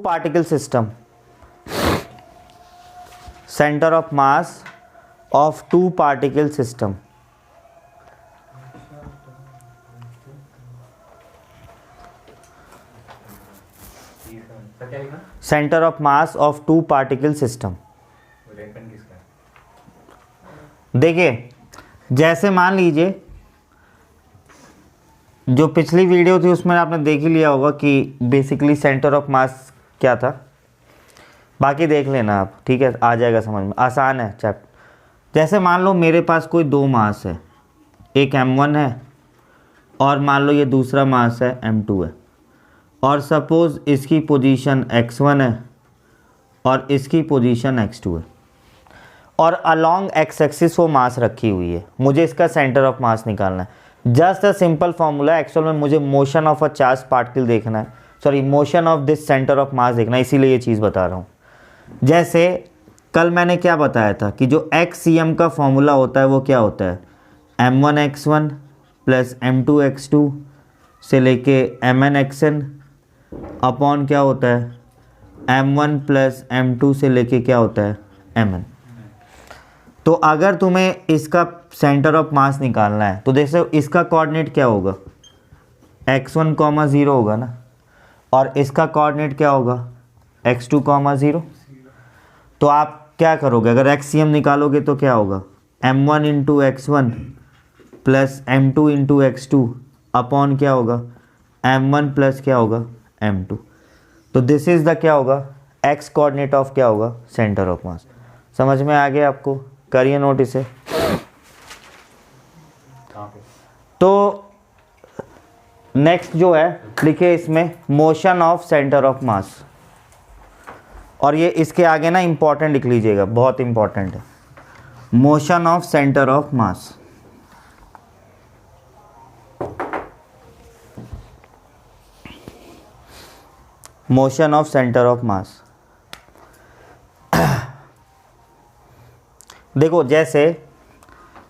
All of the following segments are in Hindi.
particle system, center of mass of two particle system. Center of mass of two particle system. देखिए, जैसे मान लीजिए जो पिछली वीडियो थी उसमें आपने देख ही लिया होगा कि बेसिकली सेंटर ऑफ मास क्या था। बाकी देख लेना आप, ठीक है, आ जाएगा समझ में, आसान है चैप्टर। जैसे मान लो मेरे पास कोई दो मास है, एक m1 है और मान लो ये दूसरा मास है m2 है, और सपोज इसकी पोजीशन x1 है और इसकी पोजीशन x2 है, और अलोंग एक्स एक्सिस वो मास रखी हुई है। मुझे इसका सेंटर ऑफ मास निकालना है। Just a simple formula, actual में मुझे motion of a charge particle देखना है, sorry motion of this centre of मास देखना है, इसीलिए ये चीज़ बता रहा हूँ। जैसे कल मैंने क्या बताया था कि जो XCM का फॉर्मूला होता है वो क्या होता है, m1x1 प्लस m2x2 से लेके mnxn अपॉन क्या होता है m1 प्लस m2 से लेके क्या होता है mn। तो अगर तुम्हें इसका सेंटर ऑफ मास निकालना है तो जैसे इसका कोऑर्डिनेट क्या होगा, x1, 0 होगा ना, और इसका कोऑर्डिनेट क्या होगा x2, 0। तो आप क्या करोगे, अगर XCM निकालोगे तो क्या होगा m1 into x1 plus m2 into x2 upon क्या होगा m1 प्लस क्या होगा m2। तो दिस इज़ द क्या होगा x कोऑर्डिनेट ऑफ क्या होगा सेंटर ऑफ मास। समझ में आ गया आपको, करिए नोट इसे। तो नेक्स्ट जो है लिखिए इसमें मोशन ऑफ सेंटर ऑफ मास, और ये इसके आगे ना इंपॉर्टेंट लिख लीजिएगा, बहुत इंपॉर्टेंट है, motion of centre of mass. Motion of centre of मास। देखो जैसे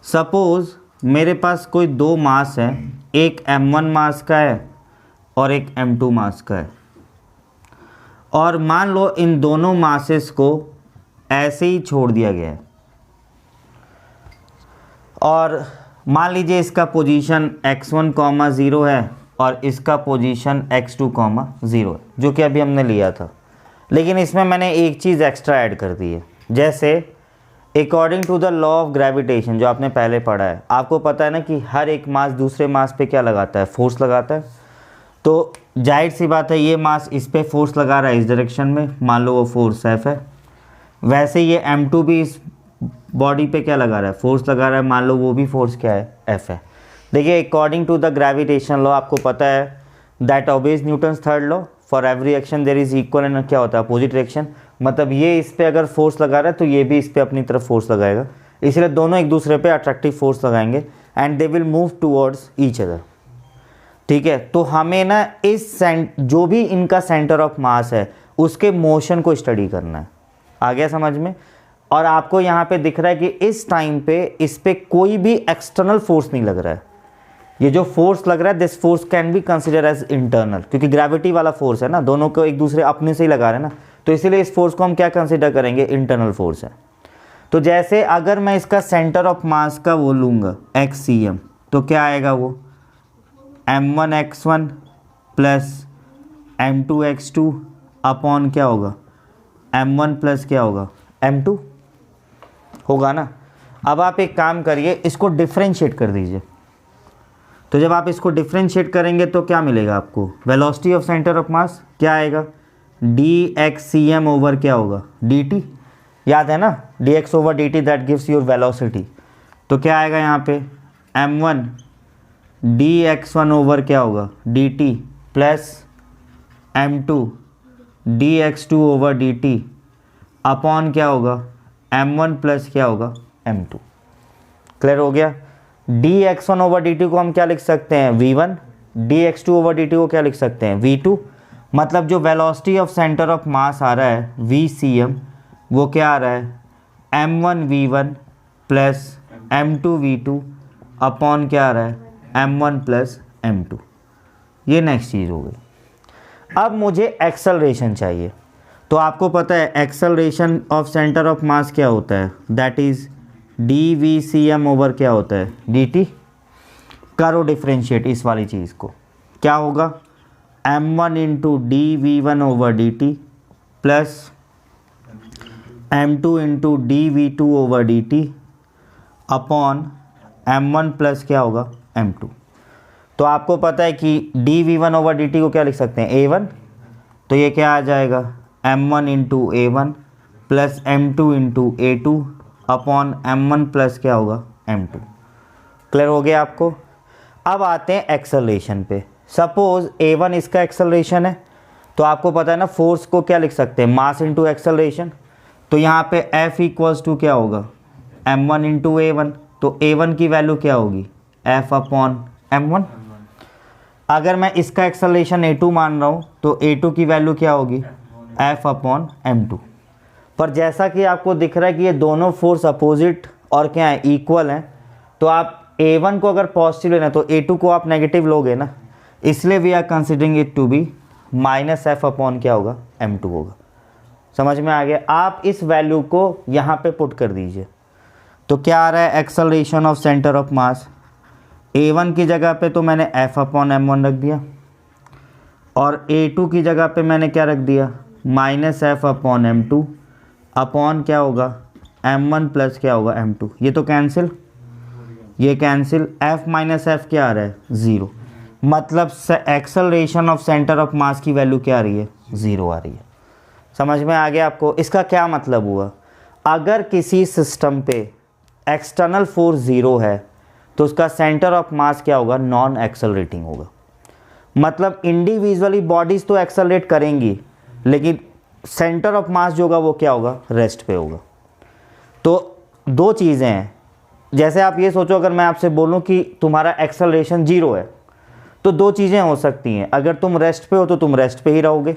सपोज मेरे पास कोई दो मास है, एक m1 मास का है और एक m2 मास का है, और मान लो इन दोनों मासेस को ऐसे ही छोड़ दिया गया है, और मान लीजिए इसका पोजीशन x1, 0 है और इसका पोजीशन x2, 0 है, जो कि अभी हमने लिया था। लेकिन इसमें मैंने एक चीज़ एक्स्ट्रा ऐड कर दी है। जैसे according to the law of gravitation जो आपने पहले पढ़ा है, आपको पता है ना कि हर एक मास दूसरे मास पे क्या लगाता है, फोर्स लगाता है। तो जाहिर सी बात है ये मास इस पे फोर्स लगा रहा है इस डायरेक्शन में, मान लो वो फोर्स F है। वैसे ये m2 भी इस बॉडी पे क्या लगा रहा है, फोर्स लगा रहा है, मान लो वो भी फोर्स क्या है, F है। देखिए according to the gravitation law आपको पता है that obeys Newton's third law, for every action there is equal and क्या होता है अपोजिट रिएक्शन। मतलब ये इस पे अगर फोर्स लगा रहा है तो ये भी इस पे अपनी तरफ फोर्स लगाएगा, इसलिए दोनों एक दूसरे पे अट्रैक्टिव फोर्स लगाएंगे and they will move towards each other. ठीक है, तो हमें ना इस जो भी इनका सेंटर ऑफ मास है उसके मोशन को स्टडी करना है। आ गया समझ में। और आपको यहाँ पे दिख रहा है कि इस टाइम पे इस पे कोई भी एक्सटर्नल फोर्स नहीं लग रहा है। ये जो फोर्स लग रहा है this force can be consider as internal, क्योंकि ग्रेविटी वाला फोर्स है ना, दोनों को एक दूसरे अपने से ही लगा रहे हैं ना, तो इसीलिए इस फोर्स को हम क्या कंसिडर करेंगे, इंटरनल फोर्स है। तो जैसे अगर मैं इसका सेंटर ऑफ मास का वो लूँगा XCM, तो क्या आएगा वो m1x1 प्लस m2x2 अपॉन क्या होगा m1 प्लस क्या होगा m2 होगा ना। अब आप एक काम करिए, इसको डिफ्रेंशिएट कर दीजिए। तो जब आप इसको डिफ्रेंशिएट करेंगे तो क्या मिलेगा आपको, वेलोसिटी ऑफ सेंटर ऑफ मास क्या आएगा, dxCM ओवर क्या होगा dt, याद है ना, dx over dt that gives your velocity. तो क्या आएगा यहाँ पे m1 dx1 ओवर क्या होगा dt plus m2 dx2 over dt upon क्या होगा m1 प्लस क्या होगा m2। क्लियर हो गया। dx1 ओवर dt को हम क्या लिख सकते हैं v1, dx2 ओवर dt को क्या लिख सकते हैं v2। मतलब जो velocity of centre of mass आ रहा है VCM, वो क्या आ रहा है m1 v1 plus m2 v2 upon क्या आ रहा है m1 प्लस m2। ये नेक्स्ट चीज़ हो गई। अब मुझे एक्सेलरेशन चाहिए। तो आपको पता है एक्सेलरेशन ऑफ सेंटर ऑफ मास क्या होता है, दैट इज dvcm ओवर क्या होता है dt। करो डिफ्रेंशिएट इस वाली चीज़ को, क्या होगा m1 into d v one over d t plus m2 into d v two over d t upon m1 plus क्या होगा m2। तो आपको पता है कि d v one over d t को क्या लिख सकते हैं a1, तो ये क्या आ जाएगा m1 इंटू ए वन प्लस m2 इंटू ए टू अपॉन m1 प्लस क्या होगा m2। क्लियर हो गया आपको। अब आते हैं एक्सेलरेशन पे। सपोज a1 इसका एक्सेलरेशन है, तो आपको पता है ना फोर्स को क्या लिख सकते हैं मास इंटू एक्सेलरेशन। तो यहाँ पे F इक्वल्स टू क्या होगा m1 इंटू ए वन, तो a1 की वैल्यू क्या होगी F अपॉन m1। अगर मैं इसका एक्सेलरेशन a2 मान रहा हूँ तो a2 की वैल्यू क्या होगी F अपॉन m2। पर जैसा कि आपको दिख रहा है कि ये दोनों फोर्स अपोजिट और क्या है इक्वल हैं, तो आप a1 को अगर पॉजिटिव लेना तो a2 को आप नेगेटिव लोगे ना, इसलिए we are considering it to be minus F upon क्या होगा m2 होगा। समझ में आ गया। आप इस वैल्यू को यहाँ पे पुट कर दीजिए, तो क्या आ रहा है acceleration of centre of mass a1 की जगह पे तो मैंने f अपॉन m1 रख दिया और a2 की जगह पे मैंने क्या रख दिया minus F upon m2 upon क्या होगा m1 प्लस क्या होगा m2। ये तो कैंसिल, ये कैंसिल, f माइनस एफ क्या आ रहा है 0, मतलब एक्सेलरेशन ऑफ सेंटर ऑफ मास की वैल्यू क्या आ रही है 0 आ रही है। समझ में आ गया आपको। इसका क्या मतलब हुआ, अगर किसी सिस्टम पे एक्सटर्नल फोर्स 0 है तो उसका सेंटर ऑफ मास क्या होगा नॉन एक्सेलरेटिंग होगा। मतलब इंडिविजुअली बॉडीज़ तो एक्सेलरेट करेंगी, लेकिन सेंटर ऑफ मास जो होगा वो क्या होगा रेस्ट पे होगा। तो दो चीज़ें हैं, जैसे आप ये सोचो अगर मैं आपसे बोलूं कि तुम्हारा एक्सेलरेशन 0 है तो दो चीज़ें हो सकती हैं, अगर तुम रेस्ट पे हो तो तुम रेस्ट पे ही रहोगे,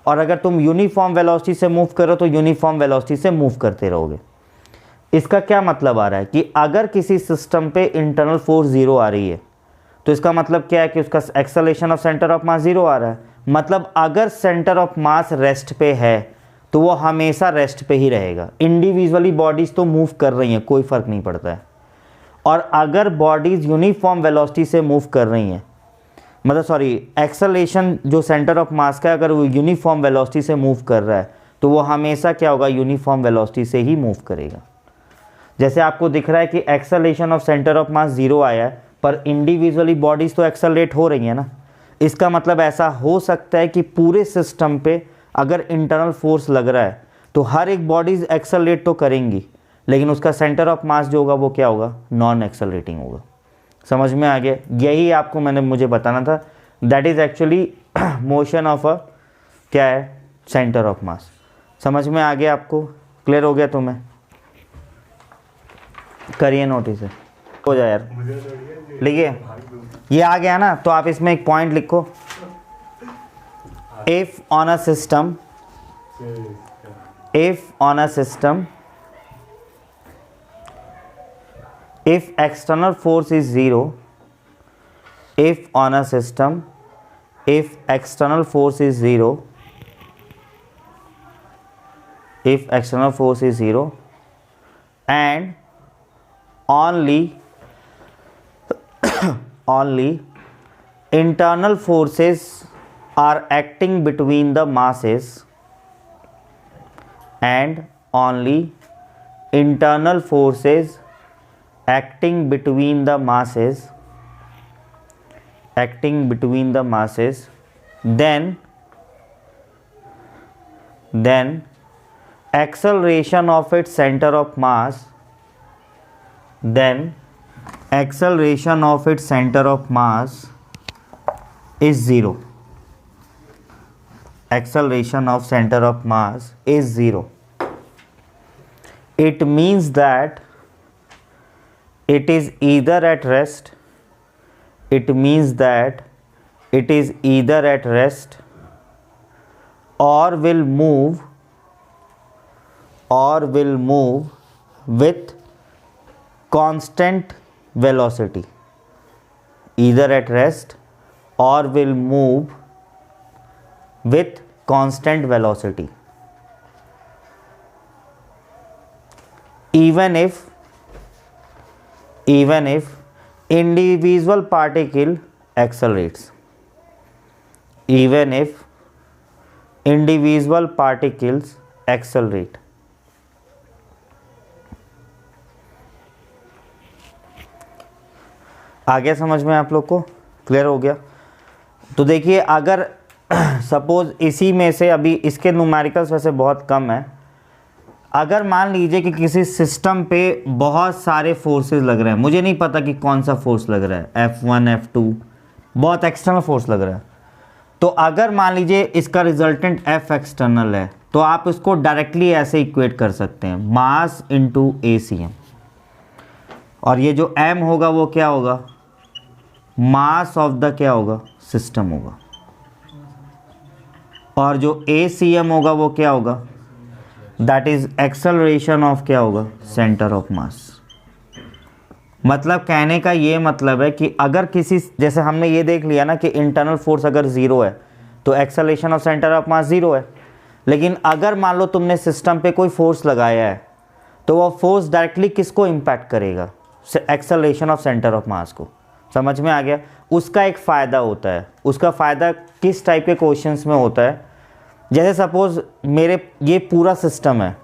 और अगर तुम यूनिफॉर्म वेलोसिटी से मूव करो तो यूनिफॉर्म वेलोसिटी से मूव करते रहोगे। इसका क्या मतलब आ रहा है कि अगर किसी सिस्टम पे इंटरनल फोर्स 0 आ रही है तो इसका मतलब क्या है कि उसका एक्सेलरेशन ऑफ सेंटर ऑफ मास 0 आ रहा है। मतलब अगर सेंटर ऑफ मास रेस्ट पे है तो वो हमेशा रेस्ट पे ही रहेगा। इंडिविजुअली बॉडीज़ तो मूव कर रही हैं, कोई फ़र्क नहीं पड़ता है, और अगर बॉडीज़ यूनिफॉर्म वेलोसिटी से मूव कर रही हैं, मतलब सॉरी एक्सेलरेशन जो सेंटर ऑफ मास का अगर वो यूनिफॉर्म वेलोसिटी से मूव कर रहा है तो वो हमेशा क्या होगा यूनिफॉर्म वेलोसिटी से ही मूव करेगा। जैसे आपको दिख रहा है कि एक्सेलरेशन ऑफ सेंटर ऑफ मास 0 आया है, पर इंडिविजुअली बॉडीज़ तो एक्सेलरेट हो रही हैं ना। इसका मतलब ऐसा हो सकता है कि पूरे सिस्टम पे अगर इंटरनल फोर्स लग रहा है तो हर एक बॉडीज़ एक्सेलरेट तो करेंगी, लेकिन उसका सेंटर ऑफ मास जो होगा वो क्या होगा नॉन एक्सेलरेटिंग होगा। समझ में आ गया। यही आपको मुझे बताना था, that is actually motion of a क्या है सेंटर ऑफ मास। समझ में आ गया आपको, क्लियर हो गया तुम्हें। करिए नोटिस हो जाए यार, लिखिए ये आ गया ना, तो आप इसमें एक पॉइंट लिखो, if on a system if external force is 0, if on a system if external force is 0 and only internal forces are acting between the masses, and only internal forces acting between the masses, then acceleration of its center of mass is 0. Acceleration of center of mass is 0. It means that it is either at rest, or will move with constant velocity. Either at rest or will move with constant velocity. even if individual particle accelerates, even if individual particles accelerate. आ गया समझ में आप लोग को? क्लियर हो गया? तो देखिए, अगर सपोज इसी में से, अभी इसके न्यूमेरिकल्स वैसे बहुत कम है, अगर मान लीजिए कि किसी सिस्टम पे बहुत सारे फोर्सेस लग रहे हैं, मुझे नहीं पता कि कौन सा फोर्स लग रहा है, F1 F2, बहुत एक्सटर्नल फोर्स लग रहा है, तो अगर मान लीजिए इसका रिजल्टेंट F एक्सटर्नल है, तो आप इसको डायरेक्टली ऐसे इक्वेट कर सकते हैं, मास इंटू ACM, और ये जो M होगा वो क्या होगा, मास ऑफ द क्या होगा, सिस्टम होगा, और जो ACM होगा वो क्या होगा, दैट इज एक्सेलरेशन ऑफ क्या होगा, सेंटर ऑफ मास। मतलब कहने का ये मतलब है कि अगर किसी, जैसे हमने ये देख लिया ना कि इंटरनल फोर्स अगर ज़ीरो है तो acceleration of centre of mass zero है, लेकिन अगर मान लो तुमने सिस्टम पे कोई फोर्स लगाया है तो वो फोर्स डायरेक्टली किसको इम्पैक्ट करेगा, एक्सेलरेशन ऑफ सेंटर ऑफ मास को। समझ में आ गया? उसका एक फ़ायदा होता है, उसका फ़ायदा किस टाइप के क्वेश्चंस में होता है, जैसे सपोज़ मेरे ये पूरा सिस्टम है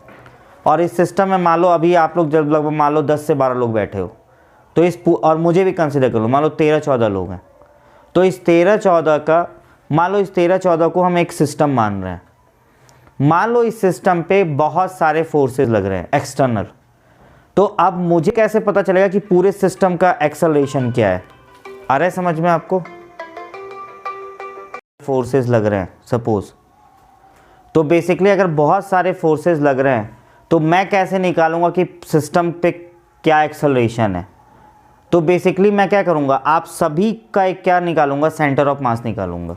और इस सिस्टम में मान लो अभी आप लोग जब लगभग मान लो 10 से 12 लोग बैठे हो, तो इस और मुझे भी कंसिडर कर लो, मान लो 13-14 लोग हैं, तो इस 13-14 का, मान लो इस 13-14 को हम एक सिस्टम मान रहे हैं, मान लो इस सिस्टम पे बहुत सारे फोर्सेस लग रहे हैं एक्सटर्नल, तो अब मुझे कैसे पता चलेगा कि पूरे सिस्टम का एक्सेलरेशन क्या है? आ रहा है समझ में आपको? फोर्सेस लग रहे हैं सपोज, तो बेसिकली अगर बहुत सारे फोर्सेस लग रहे हैं तो मैं कैसे निकालूंगा कि सिस्टम पे क्या एक्सेलरेशन है? तो बेसिकली मैं क्या करूंगा, आप सभी का एक क्या निकालूंगा, सेंटर ऑफ मास निकालूंगा,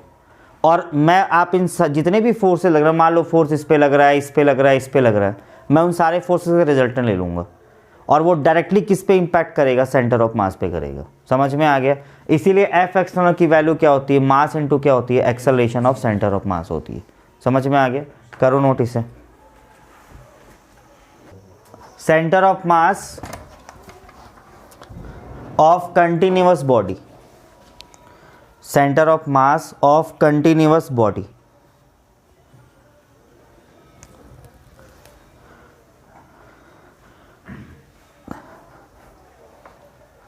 और मैं आप इन जितने भी फोर्सेस लग रहे हैं, मान लो फोर्स इस पे लग रहा है, इस पे लग रहा है, इस पे लग रहा है, मैं उन सारे फोर्सेस का रिजल्टेंट ले लूँगा, और वो डायरेक्टली किस पे इम्पैक्ट करेगा, सेंटर ऑफ मास पे करेगा। समझ में आ गया? इसीलिए एफ एक्सटर्नल की वैल्यू क्या होती है, मास इंटू क्या होती है, एक्सेलरेशन ऑफ सेंटर ऑफ मास होती है। समझ में आ गया? करो नोटिस है। Centre of mass of continuous body, centre of mass of continuous body,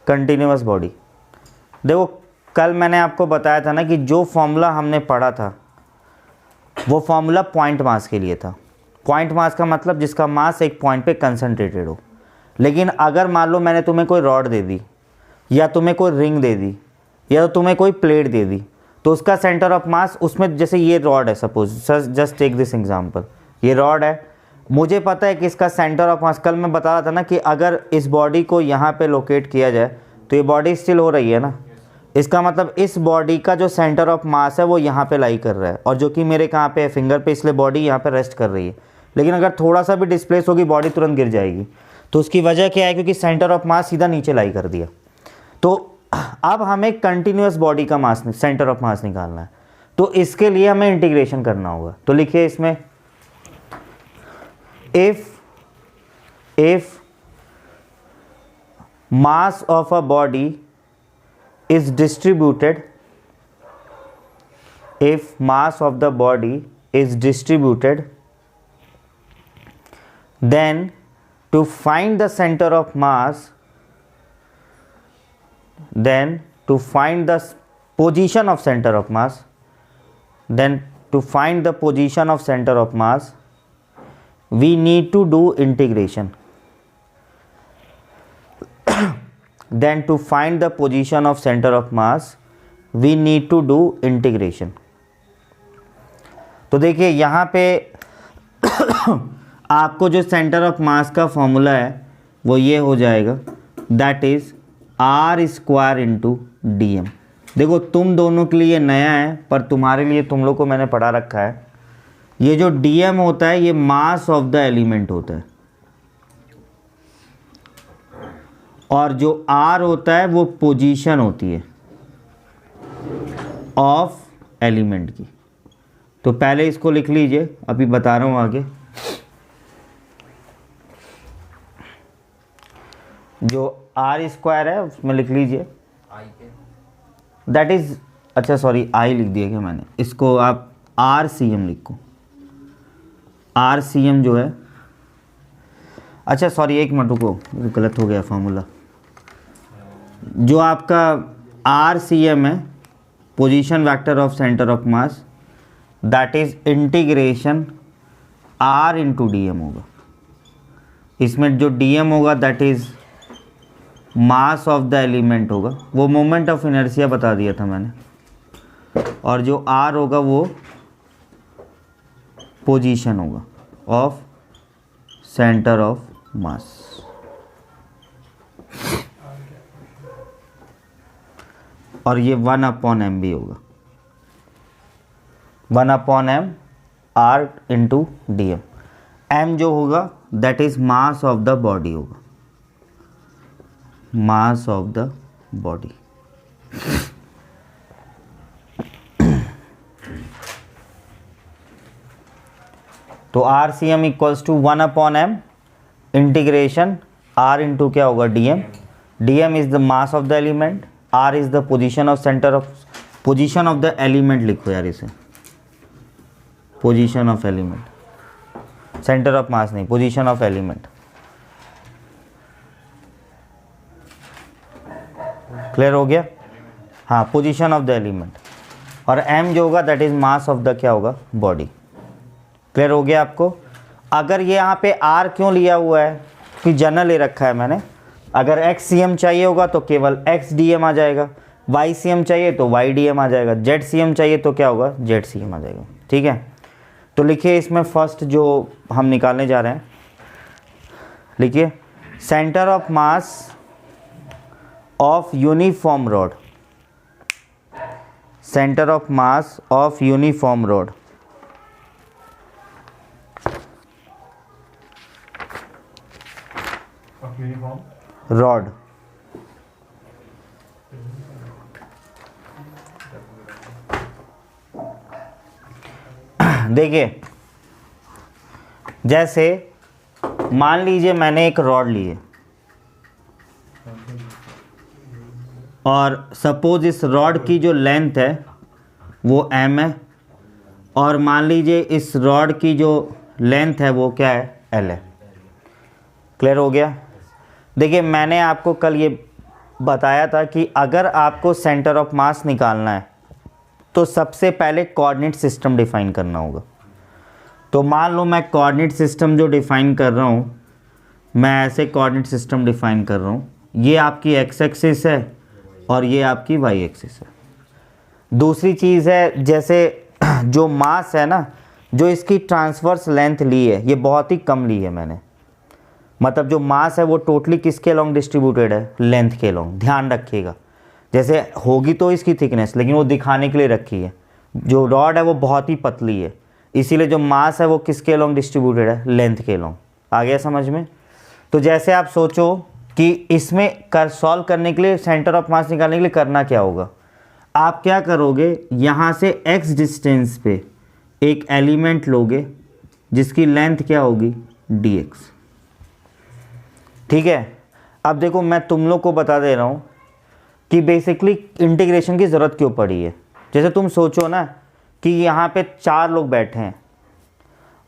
continuous body. देखो कल मैंने आपको बताया था ना कि जो फॉर्मूला हमने पढ़ा था वो फॉर्मूला पॉइंट मास के लिए था। पॉइंट मास का मतलब जिसका मास एक पॉइंट पे कंसंट्रेटेड हो। लेकिन अगर मान लो मैंने तुम्हें कोई रॉड दे दी, या तुम्हें कोई रिंग दे दी, या तुम्हें कोई प्लेट दे दी, तो उसका सेंटर ऑफ मास उसमें, जैसे ये रॉड है suppose, just take this example, ये रॉड है, मुझे पता है कि इसका सेंटर ऑफ मास, कल मैं बता रहा था ना कि अगर इस बॉडी को यहाँ पे लोकेट किया जाए तो ये बॉडी स्टिल हो रही है ना, इसका मतलब इस बॉडी का जो सेंटर ऑफ मास है वो यहाँ पे लाई कर रहा है, और जो कि मेरे कहाँ पे है, फिंगर पे, इसलिए बॉडी यहाँ पे रेस्ट कर रही है। लेकिन अगर थोड़ा सा भी डिस्प्लेस होगी बॉडी तुरंत गिर जाएगी। तो उसकी वजह क्या है, क्योंकि सेंटर ऑफ मास सीधा नीचे लाई कर दिया। तो अब हमें कंटिन्यूअस बॉडी का मास, सेंटर ऑफ मास निकालना है, तो इसके लिए हमें इंटीग्रेशन करना होगा। तो लिखिए इसमें, if mass of a body is distributed, if mass of the body is distributed, then to find the center of mass, then to find the position of center of mass, then to find the position of center of mass, we need to do integration. Then to find the position of center of mass, we need to do integration. तो देखिए यहाँ पे आपको जो सेंटर ऑफ मास का फॉर्मूला है वो ये हो जाएगा, that is r square into d m. देखो तुम दोनों के लिए नया है, पर तुम्हारे लिए, तुम लोग को मैंने पढ़ा रखा है। ये जो dm होता है ये मास ऑफ द एलिमेंट होता है, और जो r होता है वो पोजीशन होती है ऑफ एलिमेंट की। तो पहले इसको लिख लीजिए, अभी बता रहा हूँ आगे। जो आर स्क्वायर है उसमें लिख लीजिए दैट इज, अच्छा सॉरी आई लिख दिया क्या मैंने, इसको आप आर सी एम लिखो, आर सी एम जो है, अच्छा सॉरी एक मिनट रुको, गलत हो गया फॉर्मूला। जो आपका आर सी एम है, position vector of centre of mass, that is integration r into d m होगा। इसमें जो डी एम होगा that is mass of the element होगा, वो मोमेंट ऑफ इनर्शिया बता दिया था मैंने, और जो आर होगा वो पोजीशन होगा ऑफ सेंटर ऑफ मास। और ये 1/m भी होगा, 1/m r into d m. M जो होगा that is mass of the body होगा, मास ऑफ द बॉडी। तो r c m equals to 1/m integration r into क्या होगा d m. D m is the mass of the element, r is the position of centre of, position of the element लिखो यार इसे, position of element, centre of mass नहीं, पोजीशन ऑफ एलिमेंट। क्लियर हो गया? हाँ, पोजीशन ऑफ द एलिमेंट। और m जो होगा that is mass of the क्या होगा बॉडी। क्लियर हो गया आपको? अगर ये यहाँ पे r क्यों लिया हुआ है कि जनरल ले रखा है मैंने, अगर x cm चाहिए होगा तो केवल x dm आ जाएगा, y cm चाहिए तो y dm आ जाएगा, z cm चाहिए तो क्या होगा z cm आ जाएगा। ठीक है, तो लिखिए इसमें फर्स्ट जो हम निकालने जा रहे हैं, लिखिए centre of mass of uniform rod, centre of mass of uniform rod, rod देखिए, जैसे मान लीजिए मैंने एक रॉड ली है और सपोज इस रॉड की जो लेंथ है वो m है, और मान लीजिए इस रॉड की जो लेंथ है वो क्या है l है। क्लियर हो गया? देखिए मैंने आपको कल ये बताया था कि अगर आपको सेंटर ऑफ मास निकालना है तो सबसे पहले कोऑर्डिनेट सिस्टम डिफाइन करना होगा। तो मान लो मैं कोऑर्डिनेट सिस्टम जो डिफाइन कर रहा हूँ, मैं ऐसे कोऑर्डिनेट सिस्टम डिफाइन कर रहा हूँ, ये आपकी एक्स एक्सिस है और ये आपकी वाई एक्सिस है। दूसरी चीज़ है, जैसे जो मास है ना, जो इसकी ट्रांसवर्स लेंथ ली है ये बहुत ही कम ली है मैंने, मतलब जो मास है वो टोटली किसके अलोंग डिस्ट्रीब्यूटेड है, लेंथ के अलोंग। ध्यान रखिएगा, जैसे होगी तो इसकी थिकनेस, लेकिन वो दिखाने के लिए रखी है। जो रॉड है वो बहुत ही पतली है, इसीलिए जो मास है वो किसके अलोंग डिस्ट्रीब्यूटेड है, लेंथ के अलोंग। आ गया समझ में? तो जैसे आप सोचो कि इसमें सॉल्व करने के लिए, सेंटर ऑफ मास निकालने के लिए करना क्या होगा, आप क्या करोगे, यहाँ से x डिस्टेंस पे एक एलिमेंट लोगे जिसकी लेंथ क्या होगी dx। ठीक है, अब देखो मैं तुम लोग को बता दे रहा हूँ कि बेसिकली इंटीग्रेशन की ज़रूरत क्यों पड़ी है। जैसे तुम सोचो ना कि यहाँ पे 4 लोग बैठे हैं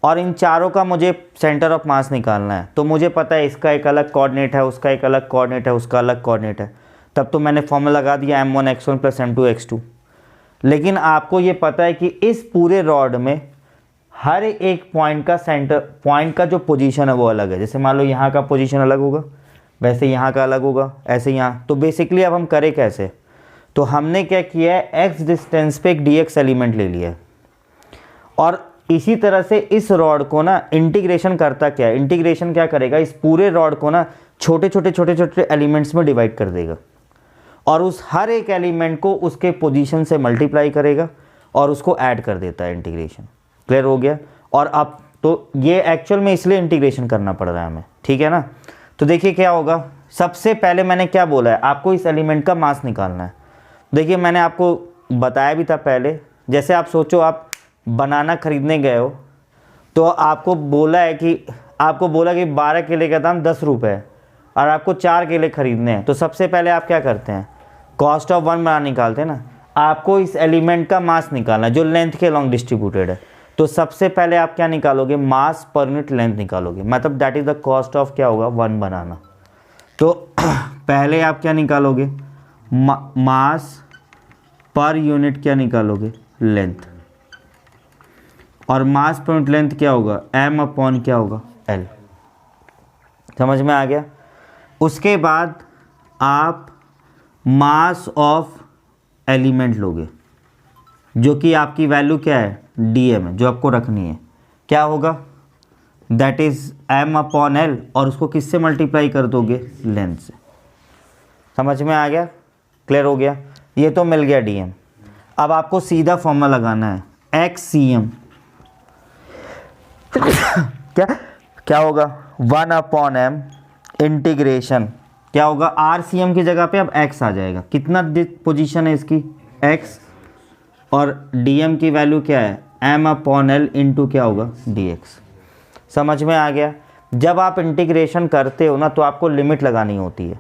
और इन चारों का मुझे सेंटर ऑफ मास निकालना है, तो मुझे पता है इसका एक अलग कोऑर्डिनेट है, उसका एक अलग कोऑर्डिनेट है, उसका अलग कोऑर्डिनेट है, तब तो मैंने फॉर्मूला लगा दिया m1 x1 + m2 x2। लेकिन आपको ये पता है कि इस पूरे रॉड में हर एक पॉइंट का सेंटर, पॉइंट का जो पोजीशन है वो अलग है। जैसे मान लो यहाँ का पोजीशन अलग होगा, वैसे यहाँ का अलग होगा, ऐसे यहाँ। तो बेसिकली अब हम करें कैसे, तो हमने क्या किया है, x डिस्टेंस पे एक dx एलिमेंट ले लिया है, और इसी तरह से इस रॉड को ना इंटीग्रेशन करता क्या है, इंटीग्रेशन क्या करेगा, इस पूरे रॉड को ना छोटे छोटे एलिमेंट्स में डिवाइड कर देगा, और उस हर एक एलिमेंट को उसके पोजीशन से मल्टीप्लाई करेगा और उसको ऐड कर देता है इंटीग्रेशन। क्लियर हो गया? और अब तो ये एक्चुअल में इसलिए इंटीग्रेशन करना पड़ रहा है हमें, ठीक है ना। तो देखिए क्या होगा, सबसे पहले मैंने क्या बोला है, आपको इस एलिमेंट का मास निकालना है। देखिए मैंने आपको बताया भी था पहले, जैसे आप सोचो आप बनाना खरीदने गए हो, तो आपको बोला कि 12 केले का दाम 10 रुपये है। और आपको 4 केले खरीदने हैं, तो सबसे पहले आप क्या करते हैं, कॉस्ट ऑफ 1 बना निकालते हैं ना। आपको इस एलिमेंट का मास निकालना है जो लेंथ के अलॉन्ग डिस्ट्रीब्यूटेड है, तो सबसे पहले आप क्या निकालोगे, मास पर यूनिट लेंथ निकालोगे, मतलब that is the cost of क्या होगा 1 बनाना। तो पहले आप क्या निकालोगे, मास पर यूनिट क्या निकालोगे, लेंथ, और मास पर यूनिट लेंथ क्या होगा, m अपॉन क्या होगा, l। समझ में आ गया। उसके बाद आप मास ऑफ एलिमेंट लोगे जो कि आपकी वैल्यू क्या है, dm है, जो आपको रखनी है, क्या होगा, that is m upon l, और उसको किससे मल्टीप्लाई कर दोगे, लेंथ से। समझ में आ गया, क्लियर हो गया। ये तो मिल गया dm। अब आपको सीधा फॉर्मूला लगाना है, xcm क्या होगा, 1 अपॉन m इंटीग्रेशन क्या होगा, RCM की जगह पे अब x आ जाएगा, कितना पोजीशन है इसकी, x, और dm की वैल्यू क्या है, m अपॉन l इंटू क्या होगा, dx। समझ में आ गया। जब आप इंटीग्रेशन करते हो ना तो आपको लिमिट लगानी होती है।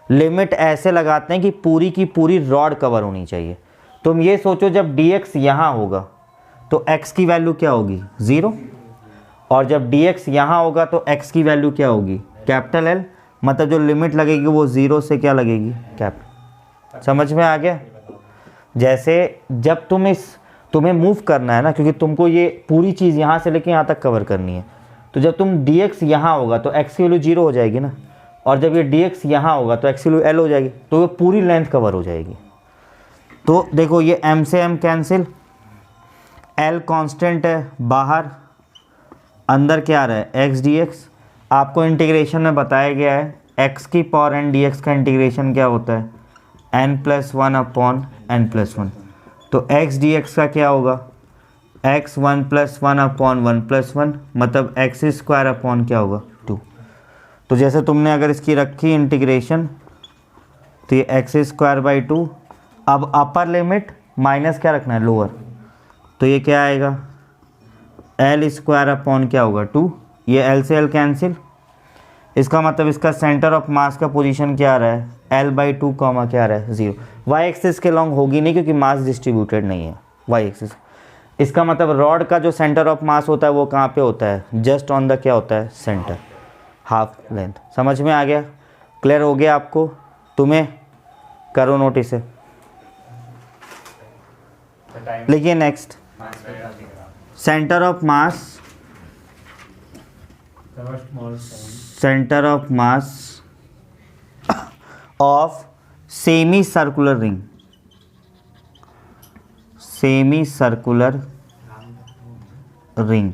लिमिट ऐसे लगाते हैं कि पूरी की पूरी रॉड कवर होनी चाहिए। तुम ये सोचो जब dx यहाँ होगा तो x की वैल्यू क्या होगी, 0, और जब dx यहाँ होगा तो x की वैल्यू क्या होगी, कैपिटल L, मतलब जो लिमिट लगेगी वो 0 से क्या लगेगी, कैपिटल। समझ में आ गया। जैसे जब तुम्हें मूव करना है ना, क्योंकि तुमको ये पूरी चीज़ यहाँ से लेके यहाँ तक कवर करनी है, तो जब तुम dx यहाँ होगा तो x की वैल्यू 0 हो जाएगी ना, और जब ये dx यहाँ होगा तो x की वैल्यू l हो जाएगी, तो ये पूरी लेंथ कवर हो जाएगी। तो देखो ये m से m कैंसिल, l कांस्टेंट है बाहर, अंदर क्या आ रहा है x dx। आपको इंटीग्रेशन में बताया गया है x की पावर n dx का इंटीग्रेशन क्या होता है, n+1 अपॉन n+1। तो x dx का क्या होगा, x 1+1 अपॉन 1+1, मतलब x स्क्वायर अपॉन क्या होगा 2। तो जैसे तुमने अगर इसकी रखी इंटीग्रेशन तो ये x स्क्वायर बाई 2। अब अपर लिमिट माइनस क्या रखना है, लोअर, तो ये क्या आएगा, l स्क्वायर अपॉन क्या होगा 2, ये l से l कैंसिल। इसका मतलब इसका सेंटर ऑफ मास का पोजीशन क्या आ रहा है, l/2 कॉमा क्या आ रहा है, 0। y एक्सिस के लॉन्ग होगी नहीं क्योंकि मास डिस्ट्रीब्यूटेड नहीं है y एक्सिस। इसका मतलब रॉड का जो सेंटर ऑफ मास होता है वो कहाँ पे होता है, जस्ट ऑन द क्या होता है, सेंटर, हाफ लेंथ। समझ में आ गया, क्लियर हो गया आपको। तुम्हें करो नोटिस है, लिखिए next, centre of mass, centre of mass of semi circular ring, semi circular ring,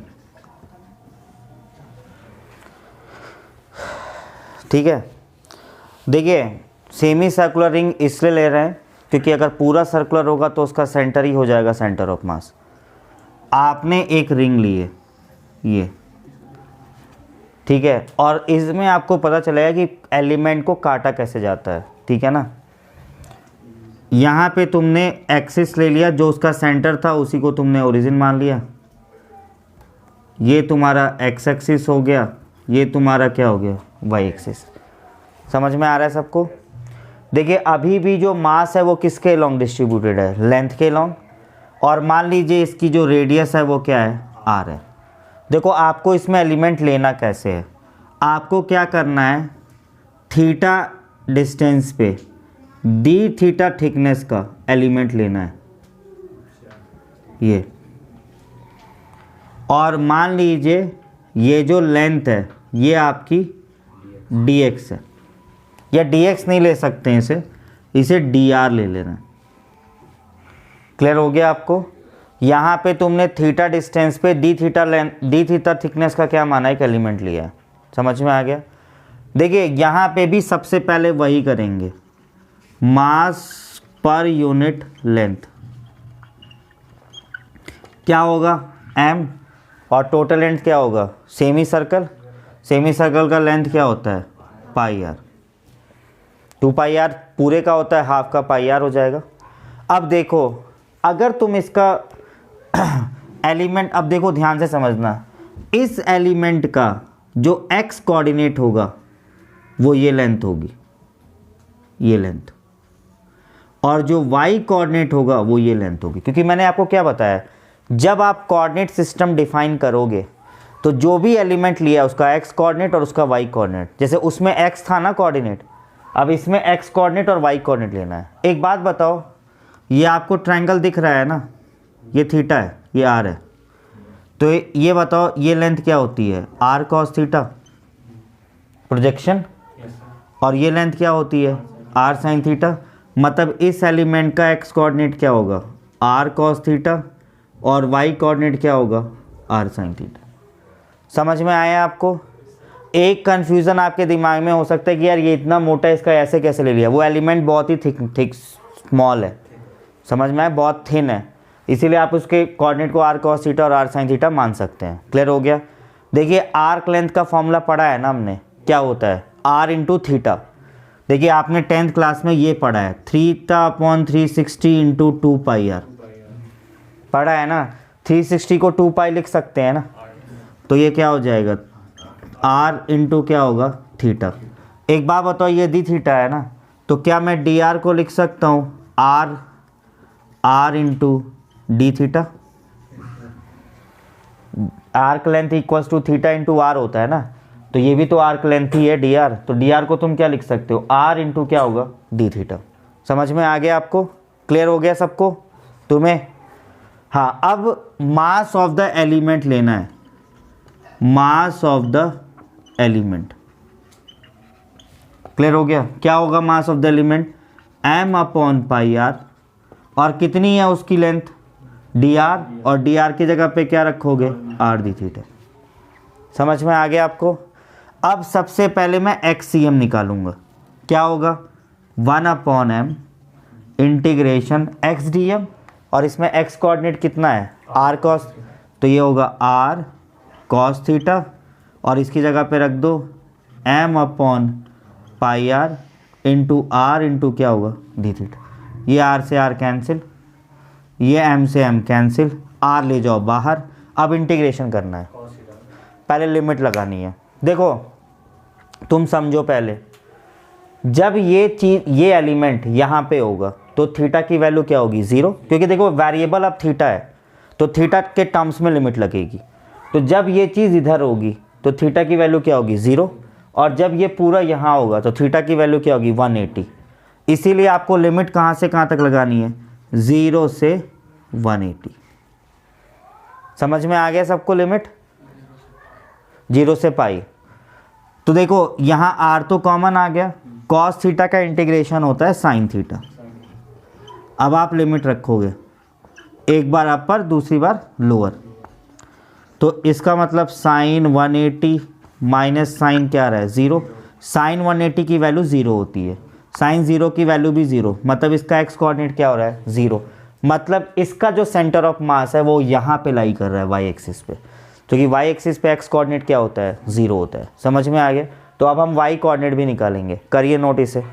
ठीक है। देखिए सेमी सर्कुलर रिंग इसलिए ले रहे हैं क्योंकि अगर पूरा सर्कुलर होगा तो उसका सेंटर ही हो जाएगा सेंटर ऑफ मास। आपने एक रिंग ली है ये, ठीक है, और इसमें आपको पता चलेगा कि एलिमेंट को काटा कैसे जाता है, ठीक है ना। यहाँ पे तुमने एक्सिस ले लिया, जो उसका सेंटर था उसी को तुमने ओरिजिन मान लिया, ये तुम्हारा एक्स एक्सिस हो गया, ये तुम्हारा क्या हो गया, वाई एक्सिस। समझ में आ रहा है सबको। देखिए अभी भी जो मास है वो किसके लॉन्ग डिस्ट्रीब्यूटेड है, लेंथ के लॉन्ग, और मान लीजिए इसकी जो रेडियस है वो क्या है, आर है। देखो आपको इसमें एलिमेंट लेना कैसे है, आपको क्या करना है, थीटा डिस्टेंस पे डी थीटा थिकनेस का एलिमेंट लेना है ये, और मान लीजिए ये जो लेंथ है ये आपकी dx है, या dx नहीं ले सकते हैं इसे dr ले लेना। क्लियर हो गया आपको। यहाँ पे तुमने थीटा डिस्टेंस पे डी थीटा थिकनेस का क्या माना है, एक एलिमेंट लिया है। समझ में आ गया। देखिए यहाँ पे भी सबसे पहले वही करेंगे, मास पर यूनिट लेंथ क्या होगा m, और टोटल लेंथ क्या होगा, सेमी सर्कल, सेमी सर्कल का लेंथ क्या होता है पाई आर, 2 पाई आर पूरे का होता है, हाफ का पाई आर हो जाएगा। अब देखो अगर तुम इसका एलिमेंट, अब देखो ध्यान से समझना, इस एलिमेंट का जो x कोऑर्डिनेट होगा वो ये लेंथ होगी, ये लेंथ, और जो y कोऑर्डिनेट होगा वो ये लेंथ होगी। क्योंकि मैंने आपको क्या बताया, जब आप कोऑर्डिनेट सिस्टम डिफाइन करोगे तो जो भी एलिमेंट लिया उसका x कोऑर्डिनेट और उसका y कोऑर्डिनेट, जैसे उसमें x था ना कोऑर्डिनेट, अब इसमें x कोऑर्डिनेट और y कोऑर्डिनेट लेना है। एक बात बताओ, ये आपको ट्रायंगल दिख रहा है ना, ये थीटा है, ये r है, तो ये बताओ ये लेंथ क्या होती है, r cos थीटा प्रोजेक्शन, और ये लेंथ क्या होती है, r sin थीटा। मतलब इस एलिमेंट का x कोऑर्डिनेट क्या होगा, r cos थीटा, और y कोऑर्डिनेट क्या होगा, r sin थीटा। समझ में आया आपको? एक कन्फ्यूज़न आपके दिमाग में हो सकता है कि यार ये इतना मोटा है, इसका ऐसे कैसे ले लिया, वो एलिमेंट बहुत ही थिक स्मॉल है, समझ में आया, बहुत थिन है, इसीलिए आप उसके कोऑर्डिनेट को r cos थीटा और r sin थीटा मान सकते हैं। क्लियर हो गया? देखिए आर्क लेंथ का फॉर्मूला पढ़ा है ना हमने, क्या होता है, r इंटू थीटा। देखिए आपने 10th क्लास में ये पढ़ा है, theta upon 360 into 2 pi r पढ़ा है ना। 360 को 2 पाई लिख सकते हैं ना, तो ये क्या हो जाएगा, r इंटू क्या होगा, थीटा। एक बात बताओ, ये दी थीटा है ना, तो क्या मैं dr को लिख सकता हूँ r into d theta. Arc length equals to theta into r होता है ना, तो ये भी तो आर्क लेंथ ही है dr, तो dr को तुम क्या लिख सकते हो, r इंटू क्या होगा, डी थीटा। समझ में आ गया आपको? क्लियर हो गया सबको तुम्हें? हाँ, अब मास ऑफ द एलिमेंट लेना है, mass of the element. Clear हो गया? क्या होगा mass of the element, m upon pi r, और कितनी है उसकी लेंथ, dr, और dr की जगह पे क्या रखोगे, r डी थीटा। समझ में आ गया आपको? अब सबसे पहले मैं XCM निकालूंगा, क्या होगा, 1 upon m integration x dm, और इसमें x कोऑर्डिनेट कितना है, r cos, तो ये होगा r cos थीटा, और इसकी जगह पे रख दो m upon pi r into r into क्या होगा, डी थीटा। ये r से r कैंसिल, ये m से m कैंसिल, r ले जाओ बाहर। अब इंटीग्रेशन करना है, पहले लिमिट लगानी है। देखो तुम समझो, पहले जब ये चीज़, ये एलिमेंट यहाँ पे होगा तो थीटा की वैल्यू क्या होगी, 0, क्योंकि देखो वेरिएबल अब थीटा है, तो थीटा के टर्म्स में लिमिट लगेगी। तो जब ये चीज़ इधर होगी तो थीटा की वैल्यू क्या होगी, 0, और जब ये पूरा यहाँ होगा तो थीटा की वैल्यू क्या होगी, 180। इसीलिए आपको लिमिट कहाँ से कहाँ तक लगानी है, 0 से 180। समझ में आ गया सबको लिमिट, 0 से पाई। तो देखो यहाँ r तो कॉमन आ गया, cos थीटा का इंटीग्रेशन होता है sin थीटा। अब आप लिमिट रखोगे, एक बार अपर दूसरी बार लोअर, तो इसका मतलब साइन 180 माइनस साइन क्या रहा है, 0। साइन 180 की वैल्यू 0 होती है, साइन 0 की वैल्यू भी 0, मतलब इसका x कोऑर्डिनेट क्या हो रहा है, 0। मतलब इसका जो सेंटर ऑफ मास है वो यहाँ पे लाई कर रहा है y एक्सिस पे, क्योंकि y एक्सिस पे x कोऑर्डिनेट क्या होता है, 0 होता है। समझ में आ गया? तो अब हम y कोऑर्डिनेट भी निकालेंगे, करिए नोट इसे।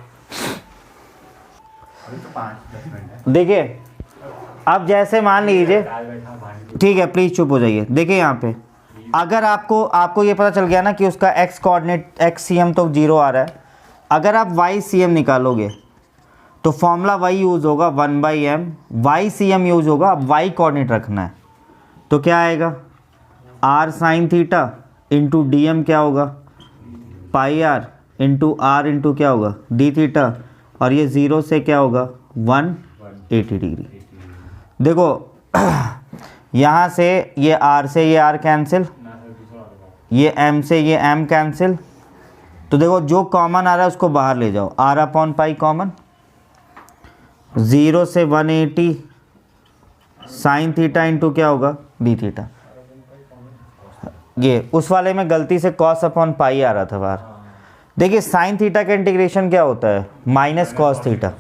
देखिए अब जैसे मान लीजिए, ठीक है प्लीज़ चुप हो जाइए। देखिए यहाँ पे अगर आपको ये पता चल गया ना कि उसका x कोऑर्डिनेट XCM तो 0 आ रहा है, अगर आप YCM निकालोगे तो फॉर्मूला वही यूज़ होगा, 1/m। YCM यूज़ होगा, अब y कोऑर्डिनेट रखना है, तो क्या आएगा, r sine theta into d m क्या होगा, pi r into r into क्या होगा, डी थीटा, और ये 0 से क्या होगा, 180 डिग्री। देखो यहाँ से ये r से ये r कैंसिल, ये m से ये m कैंसिल, तो देखो जो कॉमन आ रहा है उसको बाहर ले जाओ, r अपॉन पाई कॉमन, 0 से 180 साइन थीटा इंटू क्या होगा, डी थीटा। ये उस वाले में गलती से कॉस अपॉन पाई आ रहा था बाहर। देखिए साइन थीटा का इंटीग्रेशन क्या होता है, माइनस कॉस थीटा,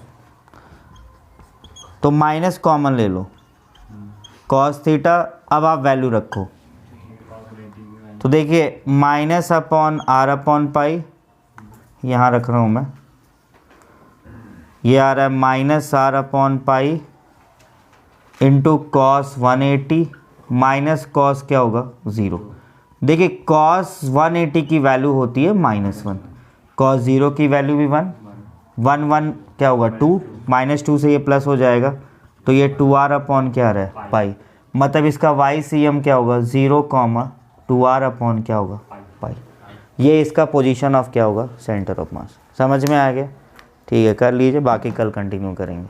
तो माइनस कॉमन ले लो, कॉस थीटा। अब आप वैल्यू रखो, तो देखिए minus upon r upon pi, यहाँ रख रहा हूँ मैं, ये आ रहा है minus r upon pi into cos 180 minus cos क्या होगा, 0। देखिए कॉस 180 की वैल्यू होती है -1, कॉस 0 की वैल्यू भी 1, 1 1 क्या होगा 2, -2 से ये प्लस हो जाएगा, तो ये 2r अपॉन क्या आ रहा है पाई। मतलब इसका YCM क्या होगा 0, 2r अपॉन क्या होगा पाई। ये इसका पोजीशन ऑफ क्या होगा सेंटर ऑफ मास। समझ में आ गया? ठीक है, कर लीजिए, बाकी कल कंटिन्यू करेंगे।